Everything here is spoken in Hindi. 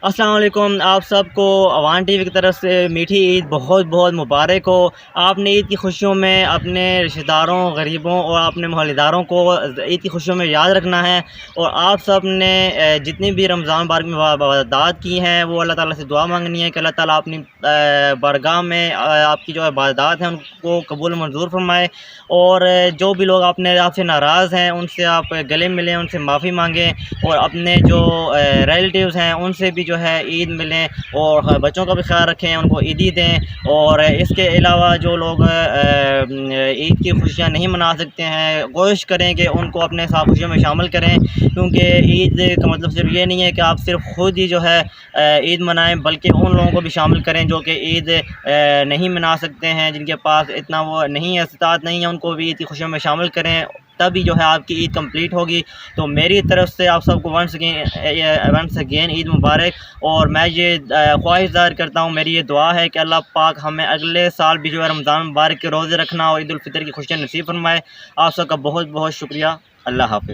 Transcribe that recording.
अस्सलाम वालेकुम। आप सबको अवान टीवी की तरफ से मीठी ईद बहुत बहुत मुबारक हो। आपने ईद की खुशियों में अपने रिश्तेदारों, गरीबों और अपने मोहल्लेदारों को ईद की खुशियों में याद रखना है। और आप सब ने जितनी भी रमज़ान मुबारक में इबादत की हैं वो अल्लाह ताला से दुआ मांगनी है कि अल्लाह ताला अपनी बारगाह में आपकी जो इबादत हैं उनको कबूल मंजूर फरमाए। और जो भी लोग आपसे नाराज़ हैं उनसे आप गले मिलें, उनसे माफ़ी मांगें और अपने जो रिलेटिव्स हैं उनसे भी जो है ईद मिलें और बच्चों का भी ख्याल रखें, उनको ईदी दें। और इसके अलावा जो लोग ईद की खुशियाँ नहीं मना सकते हैं, कोशिश करें कि उनको अपने साथ खुशियों में शामिल करें, क्योंकि ईद का मतलब सिर्फ ये नहीं है कि आप सिर्फ खुद ही जो है ईद मनाएं, बल्कि उन लोगों को भी शामिल करें जो कि ईद नहीं मना सकते हैं, जिनके पास इतना वो नहीं है, इस्तात नहीं है, उनको भी ईद की खुशियों में शामिल करें। तभी जो है आपकी ईद कंप्लीट होगी। तो मेरी तरफ से आप सबको वंस अगेन ईद मुबारक। और मैं ये ख्वाहिश ज़ाहिर करता हूँ, मेरी ये दुआ है कि अल्लाह पाक हमें अगले साल भी जो है रमज़ान मुबारक के रोज़े रखना और ईद उल फितर की खुशियाँ नसीब फरमाए। आप सबका बहुत बहुत शुक्रिया। अल्लाह हाफ़िज़।